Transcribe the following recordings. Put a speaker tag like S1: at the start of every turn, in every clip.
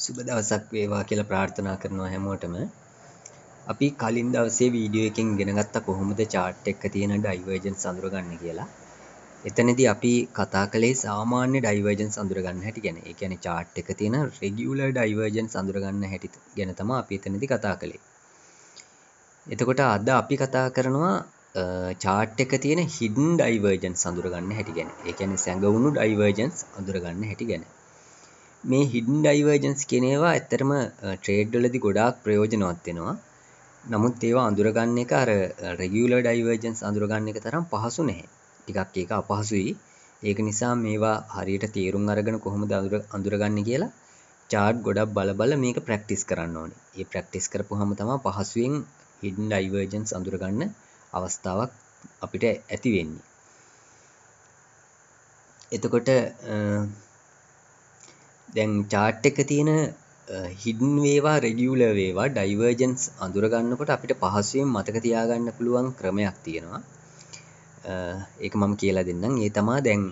S1: සුබ දවසක් වේවා කියලා ප්‍රාර්ථනා කරනවා හැමෝටම. අපි කලින් දවසේ වීඩියෝ එකෙන් ඉගෙන ගත්තා කොහොමද chart එක තියෙන divergence අඳුරගන්නේ කියලා. එතනදී අපි කතා කළේ සාමාන්‍ය divergence අඳුරගන්න හැටි ගැන. ඒ කියන්නේ chart එක තියෙන regular divergence අඳුරගන්න හැටි ගැන තමයි අපි එතනදී කතා කළේ. එතකොට අද අපි කතා කරනවා chart එක තියෙන hidden divergence අඳුරගන්න හැටි ගැන. ඒ කියන්නේ සැඟවුණු divergence අඳුරගන්න හැටි ගැන. මේ hidden divergence කියන ඒවා ඇත්තටම ට්‍රේඩ් වලදී ගොඩාක් ප්‍රයෝජනවත් වෙනවා. නමුත් ඒවා අඳුරගන්න එක අර regular divergence අඳුරගන්න එක තරම් පහසු නැහැ. ටිකක් ඒක අපහසුයි. ඒක නිසා මේවා හරියට තේරුම් අරගෙන කොහොමද අඳුරගන්නේ කියලා chart ගොඩක් බල මේක ප්‍රැක්ටිස් කරන්න ඕනේ. මේ ප්‍රැක්ටිස් කරපුවාම තමයි පහසුවෙන් hidden divergence අඳුරගන්න අවස්ථාවක් අපිට ඇති වෙන්නේ. එතකොට දැන් chart එක තියෙන hidden වේවා regular වේවා divergence අඳුරගන්නකොට අපිට පහසුවෙන් මතක තියාගන්න පුළුවන් ක්‍රමයක් තියෙනවා. ඒක මම කියලා දෙන්නම්. ඒ තමයි දැන්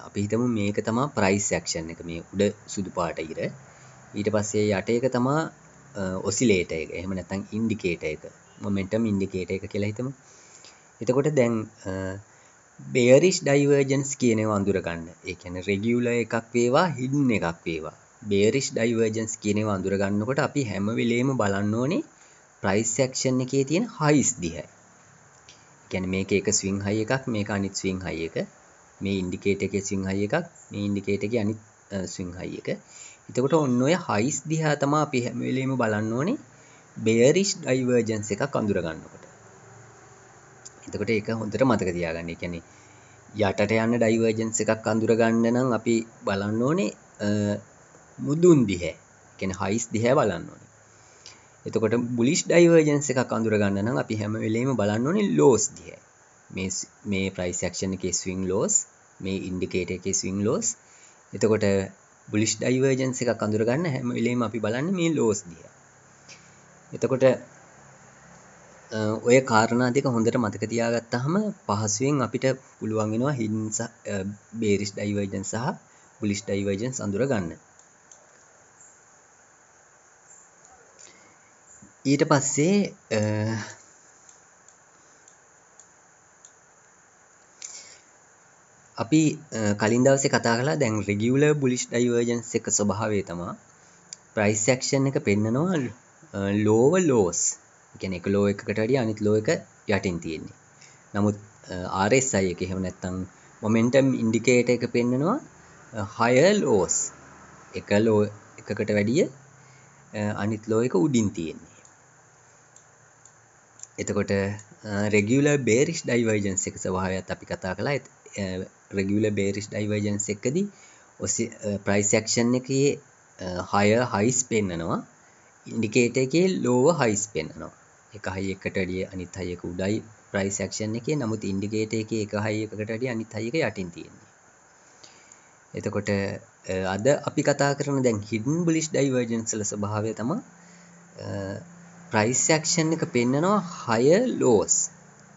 S1: අපි හිතමු මේක තමයි price action එක. මේ උඩ සුදු පාට ඉර. ඊට පස්සේ යට එක තමයි oscillator එක. එහෙම නැත්නම් indicator එක. momentum indicator එක කියලා හිතමු. එතකොට දැන් bearish divergence කියන ඒවා අඳුරගන්න. ඒ කියන්නේ regular එකක් වේවා hidden එකක් වේවා. bearish divergence කියන ඒවා අඳුරගන්නකොට අපි හැම වෙලේම බලන්න ඕනේ price action එකේ තියෙන highs දිහා. ඒ කියන්නේ මේක එක swing high එකක්, මේක අනිත් swing high එක. මේ indicator එකේ swing high එකක්, මේ indicator එකේ අනිත් swing high එක. එතකොට ඔන්න ඔය highs දිහා තමයි අපි හැම වෙලේම බලන්න ඕනේ bearish divergence එකක් අඳුරගන්නකොට. එතකොට ඒක හොඳට මතක තියාගන්න. ඒ කියන්නේ යටට යන divergence එකක් අඳුරගන්න නම් අපි බලන්න ඕනේ මුදුන් දිහා. ඒ කියන්නේ highs දිහා බලන්න ඕනේ. එතකොට bullish divergence එකක් අඳුරගන්න නම් අපි හැම වෙලෙම බලන්න ඕනේ lows දිහා. මේ price action එකේ swing lows, මේ indicator එකේ swing lows. එතකොට bullish divergence එකක් අඳුරගන්න හැම වෙලෙම අපි බලන්නේ මේ lows දිහා. එතකොට ඔය කාරණා දෙක හොඳට මතක තියාගත්තාම පහසුවෙන් අපිට පුළුවන් වෙනවා hidden bearish divergence සහ bullish divergence අඳුර ගන්න. ඊට පස්සේ අපි කලින් දවසේ කතා කළා දැන් regular bullish divergence එක ස්වභාවය තමයි price action එක පෙන්නනවා lower lows. ඒ කියන්නේ එක low එකකට වඩා අනිත් low එක යටින් තියෙන්නේ. නමුත් RSI එක එහෙම නැත්නම් momentum indicator එක පෙන්නනවා higher lows. එක low එකකට වැඩිය අනිත් low එක උඩින් තියෙන්නේ. එතකොට regular bearish divergence එක ස්වභාවයත් අපි කතා කළා. regular bearish divergence එකදී price action එකේ higher highs පෙන්නනවා. indicator එකේ lower highs පෙන්නනවා. එක high එකකට වැඩිය අනිත් high එක උඩයි price action එකේ. නමුත් indicator එකේ එක high එකකට වැඩිය අනිත් high එක යටින් තියෙන්නේ. එතකොට අද අපි කතා කරන දැන් hidden bullish divergence වල ස්වභාවය තමයි price action එක පෙන්නනවා higher lows.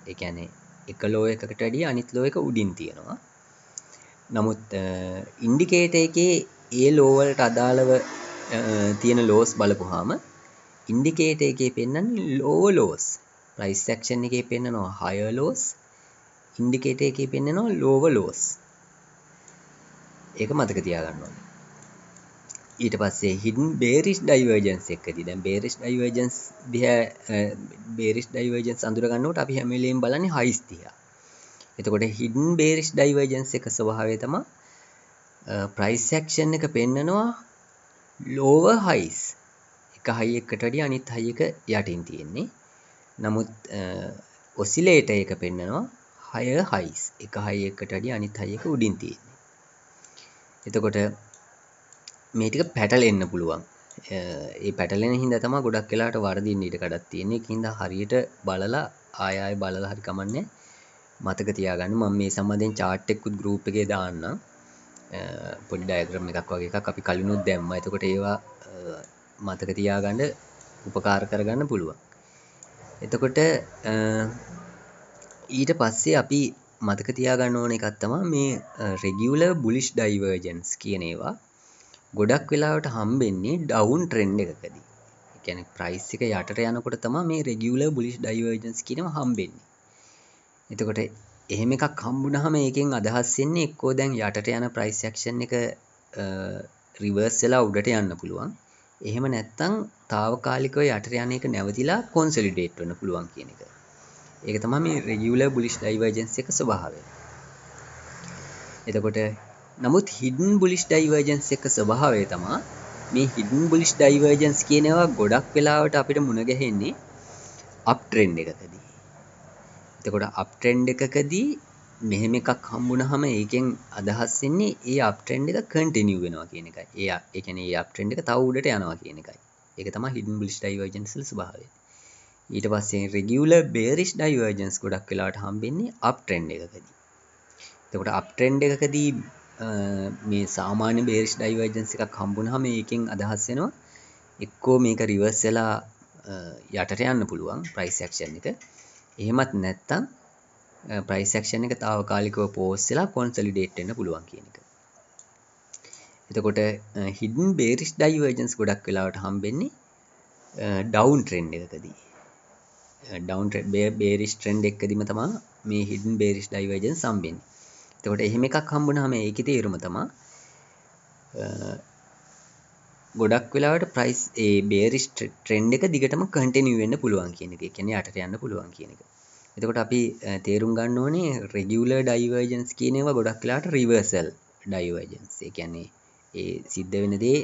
S1: ඒ කියන්නේ එක low එකකට වැඩිය අනිත් low එක උඩින් තියෙනවා. නමුත් indicator එකේ ඒ low වලට අදාළව තියෙන lows බලපුවාම indicator එකේ පෙන්නන්නේ lower lows. price action එකේ පෙන්නනවා higher lows. indicator එකේ පෙන්නනවා lower lows. ඒක මතක තියාගන්න ඕනේ. ඊට පස්සේ hidden bearish divergence එකදී දැන් bearish divergence අඳුර ගන්නකොට අපි හැම වෙලෙම බලන්නේ highs දිහා. එතකොට hidden bearish divergence එක ස්වභාවය තමයි price action එක පෙන්නනවා lower highs. එක high එකකට වඩා අනිත් high එක යටින් තියෙන්නේ. නමුත් oscillator එක පෙන්නනවා higher highs. එක high එකකට වඩා අනිත් high එක උඩින් තියෙන්නේ. එතකොට මේ ටික පැටලෙන්න පුළුවන්. ඒ පැටලෙන හින්දා තමයි ගොඩක් වෙලාවට වර්ධින්න ඉඩ කඩක් තියෙන්නේ. ඒකින්ද හරියට බලලා ආය බලලා හරි කමන්නේ මතක තියාගන්න. මම මේ සම්බන්ධයෙන් chart එකකුත් group එකේ දාන්නම්. පොඩි diagram එකක් වගේ එකක් අපි කලිනුත් දැම්මා. එතකොට ඒවා මතක තියාගන්න උපකාර කරගන්න පුළුවන්. එතකොට ඊට පස්සේ අපි මතක තියාගන්න ඕන එකක් තමයි මේ regular bullish divergence කියන ඒවා ගොඩක් වෙලාවට හම්බෙන්නේ ඩවුන් ට්‍රෙන්ඩ් එකකදී. ඒ කියන්නේ ප්‍රයිස් එක යටට යනකොට තමයි මේ රෙගියුලර් බුලිෂ් ඩයිවර්ජන්ස් කියනවා හම්බෙන්නේ. එතකොට එහෙම එකක් හම්බුනහම ඒකෙන් අදහස් වෙන්නේ එක්කෝ දැන් යටට යන ප්‍රයිස් ඇක්ෂන් එක රිවර්ස් වෙලා උඩට යන්න පුළුවන්. එහෙම නැත්නම් తాවකාලිකව යටට යන එක නැවතිලා කොන්සොලිඩේට් වෙන්න පුළුවන් කියන එක. ඒක තමයි මේ රෙගියුලර් බුලිෂ් ඩයිවර්ජන්ස් එක ස්වභාවය. එතකොට නමුත් හිඩන් බුලිෂ් ඩයිවර්ජන්ස් එක ස්වභාවය තමයි මේ හිඩන් බුලිෂ් ඩයිවර්ජන්ස් කියන ඒවා ගොඩක් වෙලාවට අපිට මුණ ගැහෙන්නේ අප් ට්‍රෙන්ඩ් එකකදී. එතකොට අප් ට්‍රෙන්ඩ් එකකදී මෙහෙම එකක් හම්බුනහම ඒකෙන් අදහස් වෙන්නේ ඒ අප් ට්‍රෙන්ඩ් එක කන්ටිනියු වෙනවා කියන එකයි. ඒ කියන්නේ ඒ අප් ට්‍රෙන්ඩ් එක තව උඩට යනවා කියන එකයි. ඒක තමයි හිඩන් බුලිෂ් ඩයිවර්ජන්ස් වල ස්වභාවය. ඊට පස්සේ රෙගියුලර් බේරිෂ් ඩයිවර්ජන්ස් ගොඩක් වෙලාවට හම්බෙන්නේ අප් ට්‍රෙන්ඩ් එකකදී. එතකොට අප් ට්‍රෙන්ඩ් එකකදී මේ සාමාන්‍ය බේරිෂ් ඩයිවර්ජන්ස් එකක් හම්බුනහම ඒකෙන් අදහස් වෙනවා එක්කෝ මේක රිවර්ස් වෙලා යටට යන්න පුළුවන් ප්‍රයිස් ඇක්ෂන් එක. එහෙමත් නැත්නම් ප්‍රයිස් ඇක්ෂන් එක తాවකාලිකව පෝස් වෙලා කොන්සොලිඩේට් වෙන්න පුළුවන් කියන එක. එතකොට හිඩන් බේරිෂ් ඩයිවර්ජන්ස් ගොඩක් වෙලාවට හම්බෙන්නේ ඩවුන් ට්‍රෙන්ඩ් එකකදී. ඩවුන් බේරිෂ් ට්‍රෙන්ඩ් එකකදීම තමයි මේ හිඩන් බේරිෂ් ඩයිවර්ජන්ස් හම්බෙන්නේ. එතකොට එහෙම එකක් හම්බුනහම ඒකේ තේරුම තමයි ගොඩක් වෙලාවට ප්‍රයිස් ඒ බේරිෂ් ට්‍රෙන්ඩ් එක දිගටම කන්ටිනියු වෙන්න පුළුවන් කියන එක. ඒ කියන්නේ යටට යන්න පුළුවන් කියන එක. එතකොට අපි තේරුම් ගන්න ඕනේ රෙගියුලර් ඩයිවර්ජන්ස් කියන ඒවා ගොඩක් වෙලාවට රිවර්සල් ඩයිවර්ජන්ස්. ඒ කියන්නේ ඒ සිද්ධ වෙන දේ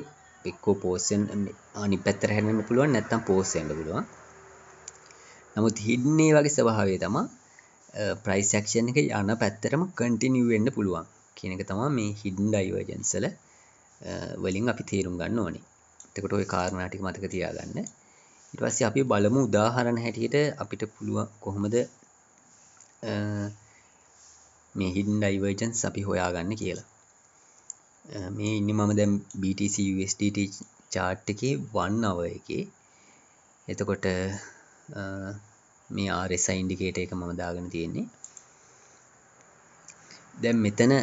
S1: එක්කෝ පෝස් වෙන අනිත් පැත්තට හැරෙන්න පුළුවන් නැත්නම් පෝස් වෙන්න පුළුවන්. නමුත් හිඩන් ඒ වගේ ස්වභාවය තමයි ප්‍රයිස් ඇක්ෂන් එක යන පැත්තටම කන්ටිනියු වෙන්න පුළුවන් කියන එක තමයි මේ හිඩන් ඩයිවර්ජන්ස් වලින් අපි තේරුම් ගන්න ඕනේ. එතකොට ওই කාරණා ටික මතක තියාගන්න. ඊට පස්සේ අපි බලමු උදාහරණ හැටියට අපිට පුළුවන් කොහොමද මේ හිඩන් ඩයිවර්ජන්ස් අපි හොයාගන්න කියලා. මේ ඉන්නේ මම දැන් BTC USDT chart එකේ 1 hour එකේ. එතකොට මේ RSI ඉන්ඩිකේටර් එක මම දාගෙන තියෙන්නේ. දැන් මෙතන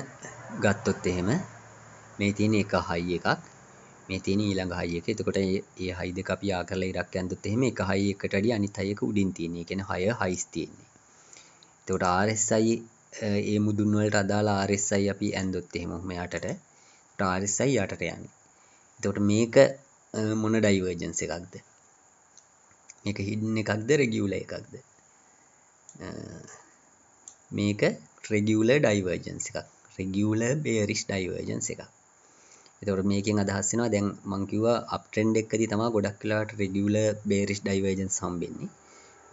S1: ගත්තොත් එහෙම මේ තියෙන එක හයි එකක්, මේ තියෙන ඊළඟ හයි එක. එතකොට මේ හයි දෙක අපි ආ කරලා ඉරක් යන්දොත් එහෙම එක හයි එකට වඩා අනිත් හයි එක උඩින් තියෙන්නේ. ඒ කියන්නේ හය හයිස් තියෙන්නේ. එතකොට RSI ඒ මුදුන් වලට අදාළ RSI අපි ඇන්දොත් එහෙම මෙයාටට RSI යටට යන්නේ. එතකොට මේක මොන ඩයිවර්ජන්ස් එකක්ද? මේක හිඩන් එකක්ද රෙගියුලර් එකක්ද? මේක රෙගියුලර් ඩයිවර්ජන්ස් එකක්. රෙගියුලර් බේරිෂ් ඩයිවර්ජන්ස් එකක්. එතකොට මේකෙන් අදහස් වෙනවා දැන් මම කිව්වා අප් ට්‍රෙන්ඩ් එකකදී තමයි ගොඩක් වෙලාවට රෙගියුලර් බේරිෂ් ඩයිවර්ජන්ස් හම්බෙන්නේ.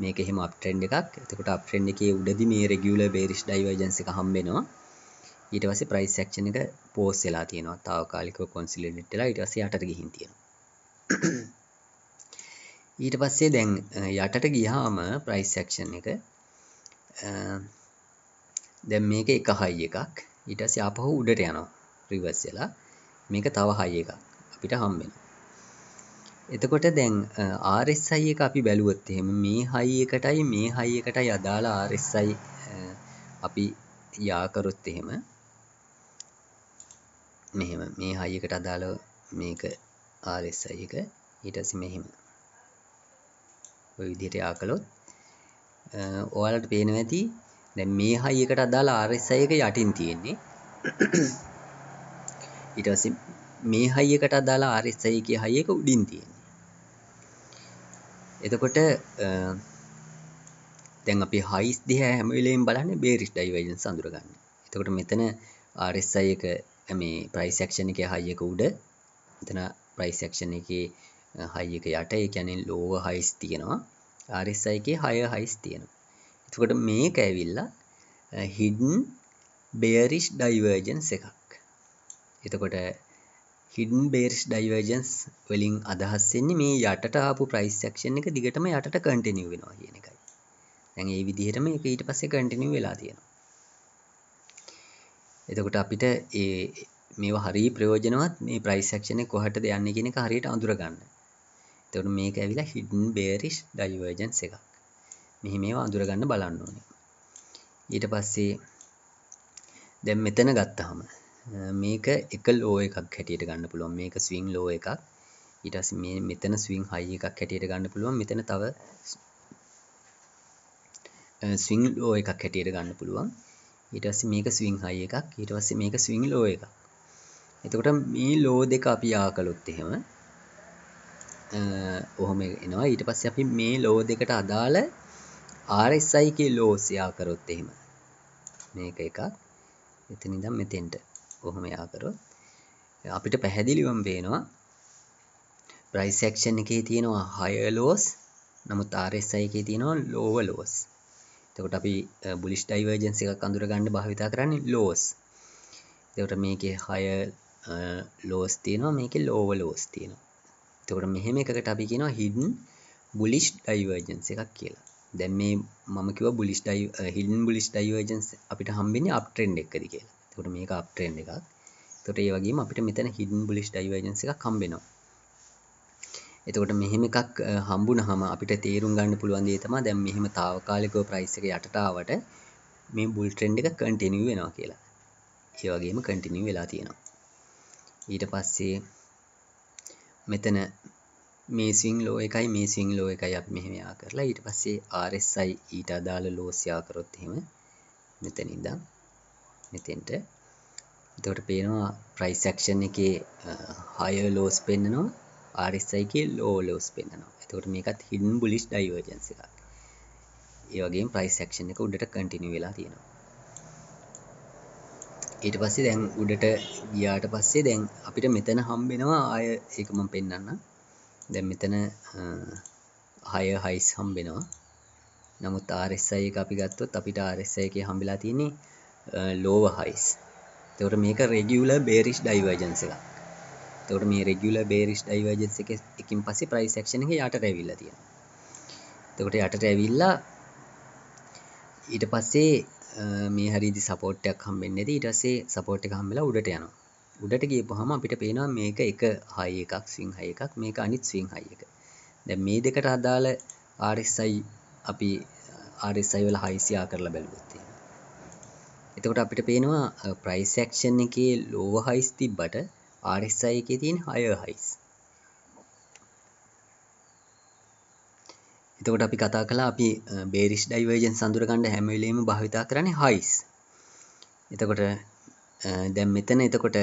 S1: මේක එහෙම අප් ට්‍රෙන්ඩ් එකක්. එතකොට අප් ට්‍රෙන්ඩ් එකේ උඩදී මේ රෙගියුලර් බේරිෂ් ඩයිවර්ජන්ස් එක හම්බෙනවා. ඊට පස්සේ ප්‍රයිස් ඇක්ෂන් එක පෝස් වෙලා තියෙනවා. తాවකාලිකව කොන්සොලිඩේට් වෙලා ඊට පස්සේ යටට ගිහින් තියෙනවා. ඊට පස්සේ දැන් යටට ගියාම ප්‍රයිස් ඇක්ෂන් එක දැන් මේක එක හයි එකක්. ඊට පස්සේ ආපහු උඩට යනවා රිවර්ස් වෙලා. මේක තව හයි එකක් අපිට හම්බ වෙනවා. එතකොට දැන් RSI එක අපි බැලුවොත් එහෙම මේ හයි එකටයි මේ හයි එකටයි අදාළ RSI අපි යා කරොත් එහෙම මෙහෙම මේ හයි එකට අදාළ මේක RSI එක ඊට පස්සේ මෙහෙම ඔය විදිහට යා කළොත් ඔයාලට පේනවා ඇති දැන් මේ හයි එකට අදාළ RSI එක යටින් තියෙන්නේ. ඊට පස්සේ මේ හයි එකට අදාළ RSI එකේ හයි එක උඩින් තියෙන්නේ. එතකොට දැන් අපි හයිස් දිහා හැම වෙලෙම බලන්නේ බේරිෂ් ඩයිවර්ජන්ස් අඳුර ගන්න. එතකොට මෙතන RSI එක මේ ප්‍රයිස් ඇක්ෂන් එකේ හයි එක උඩ, මෙතන ප්‍රයිස් ඇක්ෂන් එකේ හයි එක යට, ඒ කියන්නේ ලෝවර් හයිස් තියෙනවා. RSI එකේ හයර් හයිස් තියෙනවා. එතකොට මේක ඇවිල්ලා hidden bearish divergence එකක්. එතකොට hidden bearish divergence වලින් අදහස් වෙන්නේ මේ යටට ආපු price action එක දිගටම යටට continue වෙනවා කියන එකයි. දැන් මේ විදිහටම ඒක ඊට පස්සේ continue වෙලා තියෙනවා. එතකොට අපිට මේවා හරිය ප්‍රයෝජනවත් මේ price action එක කොහටද යන්නේ කියන එක හරියට අඳුර ගන්න. එතකොට මේක ඇවිල්ලා hidden bearish divergence එකක්. මෙහි මේවා අඳුර ගන්න බලන්න ඕනේ. ඊට පස්සේ දැන් මෙතන ගත්තාම මේක එක ලෝ එකක් හැටියට ගන්න පුළුවන්. මේක ස්විං ලෝ එකක්. ඊට පස්සේ මේ මෙතන ස්විං හයි එකක් හැටියට ගන්න පුළුවන්. මෙතන තව ස්විං ලෝ එකක් හැටියට ගන්න පුළුවන්. ඊට පස්සේ මේක ස්විං හයි එකක්. ඊට පස්සේ මේක ස්විං ලෝ එකක්. එතකොට මේ ලෝ දෙක අපි යා කළොත් එහෙම ඔහොම එනවා. ඊට පස්සේ අපි මේ ලෝ දෙකට අදාළ RSI කේ ලෝස් යා කරොත් එහෙම මේක එකක්. එතන ඉඳන් මෙතෙන්ට ඔහොම යා කරොත් අපිට පැහැදිලිවම පේනවා ප්‍රයිස් ඇක්ෂන් එකේ තියෙනවා higher lows. නමුත් RSI එකේ තියෙනවා lower lows. එතකොට අපි bullish divergence එකක් අඳුර ගන්න භාවිතා කරන්නේ lows. එතකොට මේකේ higher lows තියෙනවා, මේකේ lower lows තියෙනවා. එතකොට මෙහෙම එකකට අපි කියනවා hidden bullish divergence එකක් කියලා. දැන් මේ මම කිව්වා bullish hidden bullish divergence අපිට හම්බෙන්නේ up trend එකකදී කියලා. එතකොට මේක up trend එකක්. එතකොට ඒ වගේම අපිට මෙතන hidden bullish divergence එකක් හම්බෙනවා. එතකොට මෙහෙම එකක් හම්බුනහම අපිට තේරුම් ගන්න පුළුවන් දේ තමයි දැන් මෙහෙම తాවකාලිකව ප්‍රයිස් එක යටට ආවට මේ බුල් ට්‍රෙන්ඩ් එක කන්ටිනියු වෙනවා කියලා. ඒ වගේම කන්ටිනියු වෙලා තියෙනවා. ඊට පස්සේ මෙතන මේ ස්විං ලෝ එකයි මේ ස්විං ලෝ එකයි අපි මෙහෙම යා කරලා ඊට පස්සේ RSI ඊට අදාළ ලෝස් යා කරොත් එහෙම මෙතන ඉඳන් මෙතෙන්ට එතකොට පේනවා ප්‍රයිස් ඇක්ෂන් එකේ higher lows පෙන්නනවා RSI එකේ low lows පෙන්නනවා. එතකොට මේකත් hidden bullish divergence එකක්. ඒ වගේම ප්‍රයිස් ඇක්ෂන් එක උඩට කන්ටිනියු වෙලා තියෙනවා. ඊට පස්සේ දැන් උඩට ගියාට පස්සේ දැන් අපිට මෙතන හම්බෙනවා ආය ඒක මම පෙන්නන්නම්. දැන් මෙතන higher highs හම්බෙනවා. නමුත් RSI එක අපි ගත්තොත් අපිට RSI එකේ හම්බෙලා තියෙන්නේ lower highs. එතකොට මේක regular bearish divergence එකක්. එතකොට මේ regular bearish divergence එකකින් පස්සේ price action එක යටට ඇවිල්ලා තියෙනවා. එතකොට යටට ඇවිල්ලා ඊට පස්සේ මේ හරියදී support එකක් හම්බෙන්නේ නැති. ඊට පස්සේ support එක හම්බෙලා උඩට යනවා. උඩට ගියපුවාම අපිට පේනවා මේක එක high එකක් swing high එකක් මේක අනිත් swing high එක. දැන් මේ දෙකට අදාළ RSI අපි RSI වල highs යා කරලා බැලුවොත් එතකොට අපිට පේනවා price action එකේ lower highs තිබ්බට RSI එකේ තියෙන higher highs. එතකොට අපි කතා කළා අපි bearish divergence අඳුර ගන්න හැම වෙලෙම භාවිතා කරන්නේ highs. එතකොට දැන් මෙතන එතකොට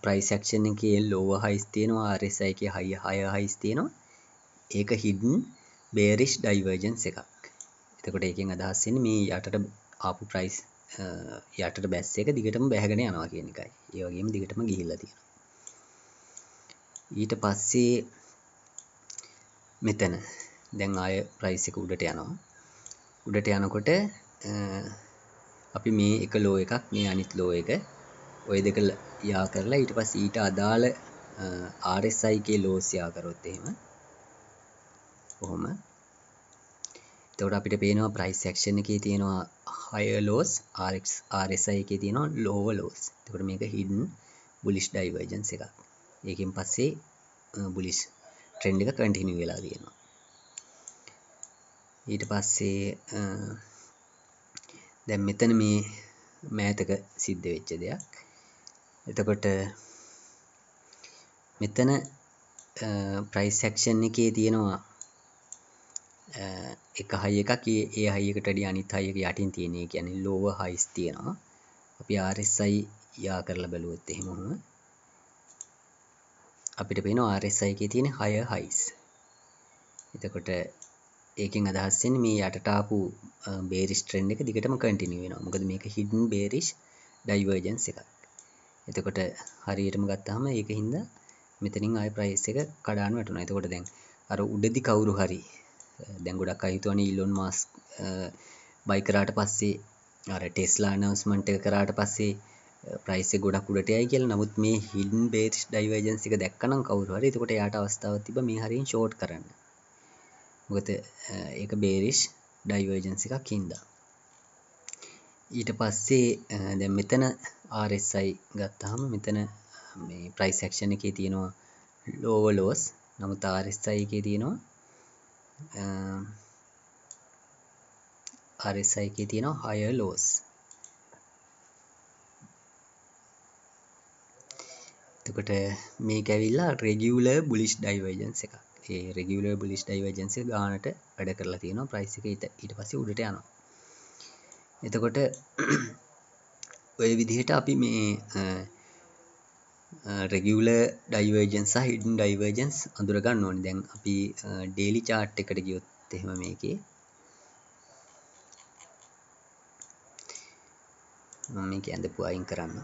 S1: price action එකේ lower highs තියෙනවා RSI එකේ higher highs තියෙනවා. ඒක hidden bearish divergence එකක්. එතකොට ඒකෙන් අදහස් වෙන්නේ මේ යටට ආපු price යටට බැස් එක දිගටම බැහැගෙන යනවා කියන එකයි. ඒ වගේම දිගටම ගිහිල්ලා තියෙනවා. ඊට පස්සේ මෙතන දැන් ආය ප්‍රයිස් එක උඩට යනවා. උඩට යනකොට අපි මේ එක ලෝ එකක් මේ අනිත් ලෝ එක ওই දෙක යා කරලා ඊට පස්සේ ඊට අදාළ RSI කේ ලෝස් යා කරොත් එහෙම කොහොම එතකොට අපිට පේනවා ප්‍රයිස් ඇක්ෂන් එකේ තියෙනවා higher lows RSI එකේ තියෙනවා lower lows. එතකොට මේක hidden bullish divergence එකක්. ඒකෙන් පස්සේ bullish trend එක continue වෙලා තියෙනවා. ඊට පස්සේ දැන් මෙතන මේ මෑතක සිද්ධ වෙච්ච දෙයක්. එතකොට මෙතන price action එකේ තියෙනවා එක high එකක් ඒ high එකට වඩා අනිත් high එක යටින් තියෙන. ඒ කියන්නේ lower highs තියෙනවා. අපි RSI යා කරලා බැලුවොත් එහෙම අපිට පේනවා RSI එකේ තියෙන higher highs. එතකොට ඒකෙන් අදහස් වෙන්නේ මේ යටට ආපු bearish trend එක දිගටම continue වෙනවා. මොකද මේක hidden bearish divergence එකක්. එතකොට හරියටම ගත්තාම ඒකින්ද මෙතනින් ආය price එක කඩාන වැටුණා. එතකොට දැන් අර උඩදී කවුරු හරි දැන් ගොඩක් අය හිතුවනේ Elon Musk buy කරාට පස්සේ අර Tesla announcement එක කරාට පස්සේ price එක ගොඩක් උඩට යයි කියලා. නමුත් මේ hidden bearish divergence එක දැක්කනම් කවුරු හරි එතකොට එයාට අවස්ථාවක් තිබ්බා මේ හරියෙන් short කරන්න. මොකද ඒක bearish divergence එකක් හින්දා. ඊට පස්සේ දැන් මෙතන RSI ගත්තාම මෙතන මේ price action එකේ තියෙනවා lower lows. නමුත් RSI එකේ තියෙනවා higher lows. එතකොට මේක ඇවිල්ලා රෙගියුලර් බුලිෂ් ඩයිවර්ජන්ස් එකක්. ඒ රෙගියුලර් බුලිෂ් ඩයිවර්ජන්ස් එක ගානට වැඩ කරලා තියෙනවා. ප්‍රයිස් එක ඊට පස්සේ උඩට යනවා. එතකොට ඔය විදිහට අපි මේ රෙගියුලර් ඩයිවර්ජන්ස් සහ හිඩන් ඩයිවර්ජන්ස් අඳුර ගන්න ඕනේ. දැන් අපි ඩේලි chart එකට ගියොත් එහෙම මේකේ මම මේක ඇඳපු අයින් කරන්න.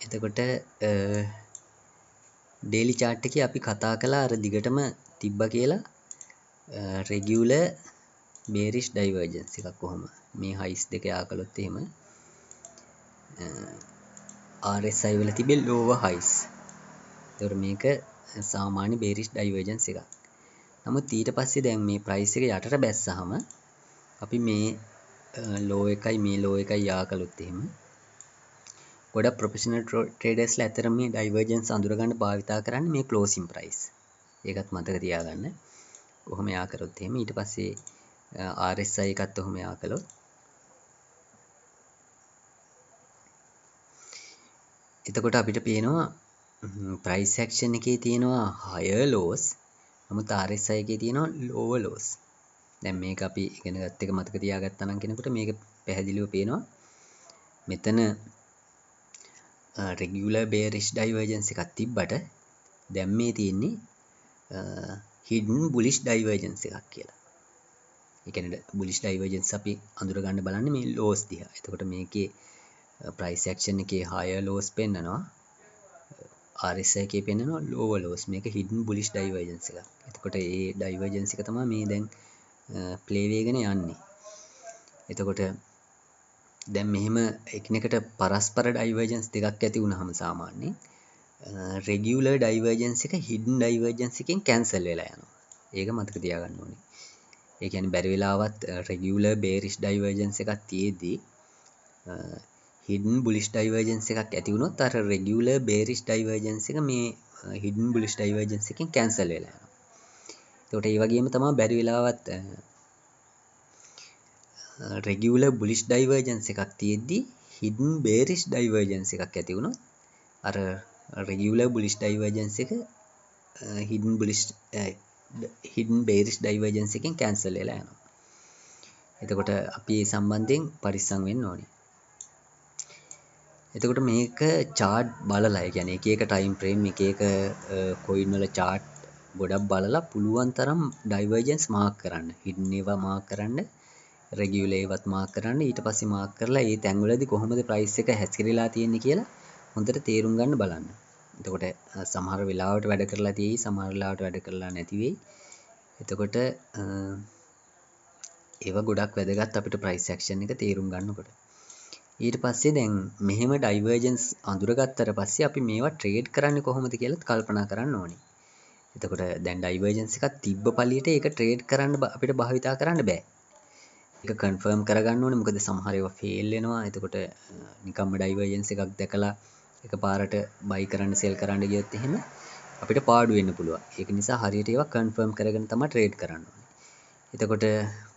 S1: එතකොට ඩේලි chart එකේ අපි කතා කළා අර දිගටම තිබ්බා කියලා රෙගියුලර් බේරිෂ් ඩයිවර්ජන්ස් එකක් කොහොම මේ හයිස් දෙක යා කළොත් එහෙම RSI වල තිබෙන lower highs. ඒතකොට මේක සාමාන්‍ය බේරිෂ් ඩයිවර්ජන්ස් එකක්. නමුත් ඊට පස්සේ දැන් මේ ප්‍රයිස් එක යටට බැස්සහම අපි මේ ලෝ එකයි මේ ලෝ එකයි යා කළොත් එහෙම ගොඩක් ප්‍රොෆෙෂනල් ට්‍රේඩර්ස්ලා ඇත්තටම මේ ඩයිවර්ජන්ස් අඳුරගන්න භාවිතා කරන්නේ මේ ක්ලෝසින් ප්‍රයිස්. ඒකත් මතක තියාගන්න. කොහොම යා කරොත් එහෙම ඊට පස්සේ RSI එකත් ඔහොම යා කළොත් එතකොට අපිට පේනවා ප්‍රයිස් ඇක්ෂන් එකේ තියෙනවා higher lows. නමුත් RSI එකේ තියෙනවා lower lows. දැන් මේක අපි ඉගෙන ගත්ත එක මතක තියාගත්තා නම් කෙනෙකුට මේක පැහැදිලිව පේනවා. මෙතන regular bearish divergence එකක් තිබ්බට දැන් මේ තියෙන්නේ hidden bullish divergence එකක් කියලා. ඒ කියන්නේ bullish divergence අපි අඳුර ගන්න බලන්නේ මේ lows දිහා. එතකොට මේකේ price action එකේ higher lows පෙන්නනවා. RSI එකේ පෙන්නනවා lower lows. මේක hidden bullish divergence එකක්. එතකොට මේ divergence එක තමයි මේ දැන් play වෙගෙන යන්නේ. එතකොට දැන් මෙහෙම එකිනෙකට පරස්පර ඩයිවර්ජන්ස් දෙකක් ඇති වුනහම සාමාන්‍යයෙන් රෙගියුලර් ඩයිවර්ජන්ස් එක හිඩන් ඩයිවර්ජන්ස් එකෙන් කැන්සල් වෙලා යනවා. ඒක මතක තියාගන්න ඕනේ. ඒ කියන්නේ බැරි වෙලාවත් රෙගියුලර් බේරිෂ් ඩයිවර්ජන්ස් එකක් තියේදී හිඩන් බුලිෂ් ඩයිවර්ජන්ස් එකක් ඇති වුණොත් අර රෙගියුලර් බේරිෂ් ඩයිවර්ජන්ස් එක මේ හිඩන් බුලිෂ් ඩයිවර්ජන්ස් එකෙන් කැන්සල් වෙලා යනවා. ඒකට ඒ වගේම තමයි බැරි වෙලාවත් regular bullish divergence එකක් තියෙද්දි hidden bearish divergence එකක් ඇති වුණොත් අර regular bullish divergence එක hidden bearish divergence එකෙන් cancel වෙලා යනවා. එතකොට අපි මේ සම්බන්ධයෙන් පරිස්සම් වෙන්න ඕනේ. එතකොට මේක chart බලලා, ඒ කියන්නේ එක එක time frame එක එක coin වල chart ගොඩක් බලලා පුළුවන් තරම් divergence mark කරන්න. hidden ඒවා mark කරන්න. රෙගියුලර් ඒවත් මාක් කරන්න. ඊට පස්සේ මාක් කරලා මේ තැන්වලදී කොහොමද ප්‍රයිස් එක හැසිරෙලා තියෙන්නේ කියලා හොඳට තේරුම් ගන්න බලන්න. එතකොට සමහර වෙලාවට වැඩ කරලා තියෙයි, සමහර වෙලාවට වැඩ කරලා නැති වෙයි. එතකොට ඒවා ගොඩක් වැදගත් අපිට ප්‍රයිස් ඇක්ෂන් එක තේරුම් ගන්නකොට. ඊට පස්සේ දැන් මෙහෙම ඩයිවර්ජන්ස් අඳුරගත්තට පස්සේ අපි මේවා ට්‍රේඩ් කරන්නේ කොහොමද කියලා කල්පනා කරන්න ඕනේ. එතකොට දැන් ඩයිවර්ජන්ස් එකක් තිබ්බ පළියට ඒක ට්‍රේඩ් කරන්න අපිට භාවිතා කරන්න බෑ. ඒක කන්ෆර්ම් කරගන්න ඕනේ. මොකද සමහර ඒවා ෆේල් වෙනවා. එතකොට නිකම්ම ඩයිවර්ජන්ස් එකක් දැකලා එකපාරට බයි කරන්න සෙල් කරන්න ගියොත් එහෙම අපිට පාඩු වෙන්න පුළුවන්. ඒක නිසා හරියට ඒවා කන්ෆර්ම් කරගෙන තමයි ට්‍රේඩ් කරන්න ඕනේ. එතකොට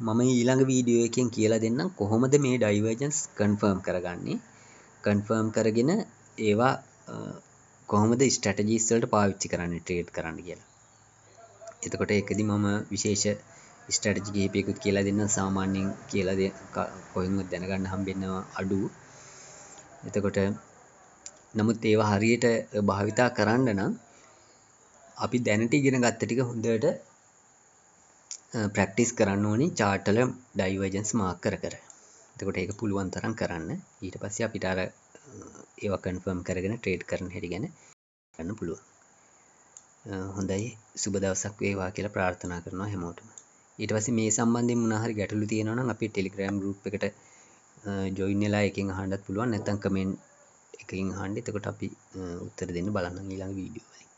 S1: මම ඊළඟ වීඩියෝ එකෙන් කියලා දෙන්නම් කොහොමද මේ ඩයිවර්ජන්ස් කන්ෆර්ම් කරගන්නේ. කන්ෆර්ම් කරගෙන ඒවා කොහොමද ස්ට්‍රැටජිස් වලට පාවිච්චි කරන්නේ ට්‍රේඩ් කරන්න කියලා. එතකොට ඒකදී මම විශේෂ ස්ට්‍රැටජි කිහිපයකුත් කියලා දෙන්න. සාමාන්‍යයෙන් කියලා කොහෙන්වත් දැනගන්න හම්බෙන්නේ අඩු. එතකොට නමුත් ඒවා හරියට භාවිතා කරන්න නම් අපි දැනට ඉගෙන ගත්ත ටික හොඳට ප්‍රැක්ටිස් කරන්න ඕනේ chart වල divergence mark කර කර. එතකොට ඒක පුළුවන් තරම් කරන්න. ඊට පස්සේ අපිට අර ඒවා confirm කරගෙන trade කරන හැටි ගැන ගන්න පුළුවන්. හොඳයි, සුබ දවසක් වේවා කියලා ප්‍රාර්ථනා කරනවා හැමෝටම. ඊට පස්සේ මේ සම්බන්ධයෙන් මොනවා හරි ගැටලු තියෙනවා නම් අපේ Telegram group එකට join වෙලා එකෙන් අහන්නත් පුළුවන්. නැත්නම් comment එකකින් අහන්න. එතකොට අපි උත්තර දෙන්න බලන්න ඊළඟ වීඩියෝ වලින්.